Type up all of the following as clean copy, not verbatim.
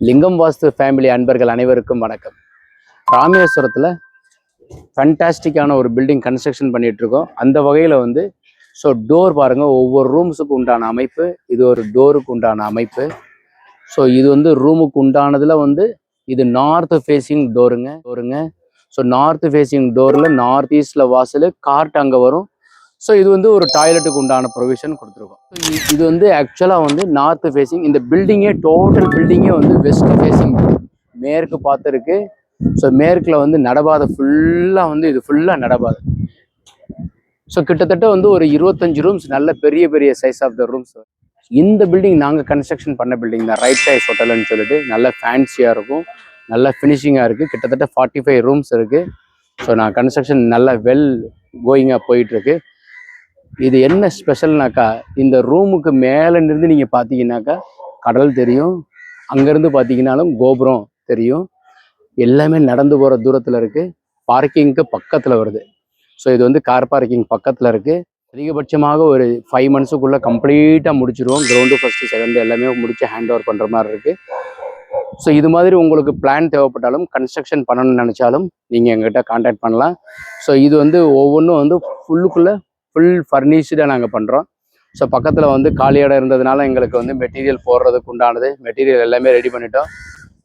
லிங்கம் வாஸ்து ஃபேமிலி அன்பர்கள் அனைவருக்கும் வணக்கம். ராமேஸ்வரத்தில் ஃபண்டாஸ்டிக்கான ஒரு பில்டிங் கன்ஸ்ட்ரக்ஷன் பண்ணிட்டு இருக்கோம். அந்த வகையில் ஸோ டோர் பாருங்கள், ஒவ்வொரு ரூம்ஸுக்கு உண்டான அமைப்பு, இது ஒரு டோருக்கு உண்டான அமைப்பு. ஸோ இது ரூமுக்கு உண்டானதில் இது நார்த் ஃபேஸிங் டோருங்க. ஸோ நார்த் ஃபேஸிங் டோரில் நார்த் ஈஸ்டில் வாசல், கார்ட் அங்கே வரும். ஸோ இது ஒரு டாய்லெட்டுக்கு உண்டான ப்ரொவிஷன் கொடுத்துருக்கோம். இது ஆக்சுவலாக நார்த் ஃபேஸிங். இந்த பில்டிங்கே டோட்டல் பில்டிங்கே வெஸ்ட் ஃபேஸிங், மேற்கு பார்த்துருக்கு. ஸோ மேற்கில் நடபாதை ஃபுல்லாக இது ஃபுல்லாக நடபாதை. ஸோ கிட்டத்தட்ட ஒரு 25 ரூம்ஸ், நல்ல பெரிய பெரிய சைஸ் ஆஃப் த ரூம்ஸ். இந்த பில்டிங் நாங்கள் கன்ஸ்ட்ரக்ஷன் பண்ண பில்டிங் தான், ரைட் சாய்ஸ் ஹோட்டல்னு சொல்லிட்டு. நல்ல ஃபேன்சியாக இருக்கும், நல்ல ஃபினிஷிங்காக இருக்குது. கிட்டத்தட்ட 45 ரூம்ஸ் இருக்குது. ஸோ நான் கன்ஸ்ட்ரக்ஷன் நல்ல வெல் கோயிங்காக போயிட்டுருக்கு. இது என்ன ஸ்பெஷல்னாக்கா, இந்த ரூமுக்கு மேலே இருந்து நீங்கள் பார்த்தீங்கன்னாக்கா கடல் தெரியும், அங்கேருந்து பார்த்தீங்கன்னாலும் கோபுரம் தெரியும். எல்லாமே நடந்து போகிற தூரத்தில் இருக்குது. பார்க்கிங்க்கு பக்கத்தில் வருது. ஸோ இது கார் பார்க்கிங் பக்கத்தில் இருக்குது. அதிகபட்சமாக ஒரு 5 மந்த்ஸுக்குள்ளே கம்ப்ளீட்டாக முடிச்சிடுவோம். கிரவுண்டு ஃபஸ்ட்டு செகண்டு எல்லாமே முடிச்சு ஹேண்ட் ஓவர் பண்ணுற மாதிரி இருக்குது. ஸோ இது மாதிரி உங்களுக்கு பிளான் தேவைப்பட்டாலும், கன்ஸ்ட்ரக்ஷன் பண்ணணும்னு நினச்சாலும் நீங்கள் எங்ககிட்ட கான்டாக்ட் பண்ணலாம். ஸோ இது ஒவ்வொன்றும் ஃபுல்லுக்குள்ளே ஃபுல் ஃபர்னிஷ்டாக நாங்கள் பண்ணுறோம். ஸோ பக்கத்தில் காலி இடம் இருந்ததுனால எங்களுக்கு மெட்டீரியல் போடுறதுக்கு உண்டானது, மெட்டீரியல் எல்லாமே ரெடி பண்ணிட்டோம்.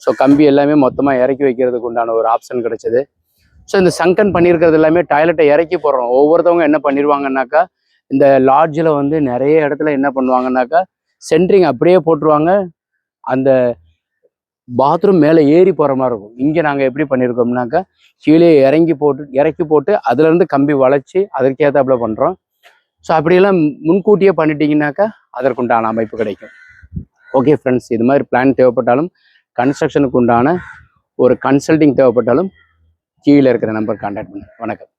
ஸோ கம்பி எல்லாமே மொத்தமாக இறக்கி வைக்கிறதுக்கு உண்டான ஒரு ஆப்ஷன் கிடைச்சது. ஸோ இந்த சங்கன் பண்ணியிருக்கிறது எல்லாமே டாய்லெட்டை இறக்கி போடுறோம். ஒவ்வொருத்தவங்க என்ன பண்ணிடுவாங்கன்னாக்கா, இந்த லாட்ஜில் நிறைய இடத்துல என்ன பண்ணுவாங்கன்னாக்கா, சென்ட்ரிங் அப்படியே போட்டுருவாங்க, அந்த பாத்ரூம் மேலே ஏறி போகிற மாதிரி இருக்கும். இங்கே நாங்கள் எப்படி பண்ணியிருக்கோம்னாக்கா, கீழே இறக்கி போட்டு அதுலேருந்து கம்பி வளைச்சி அதற்கேற்றாப்புல பண்ணுறோம். ஸோ அப்படியெல்லாம் முன்கூட்டியே பண்ணிட்டீங்கன்னாக்கா அதற்குண்டான அமைப்பு கிடைக்கும். ஓகே ஃப்ரெண்ட்ஸ், இது மாதிரி பிளான் தேவைப்பட்டாலும், கன்ஸ்ட்ரக்ஷனுக்கு உண்டான ஒரு கன்சல்டிங் தேவைப்பட்டாலும் கீழே இருக்கிற நம்பர் கான்டாக்ட் பண்ணுங்க. வணக்கம்.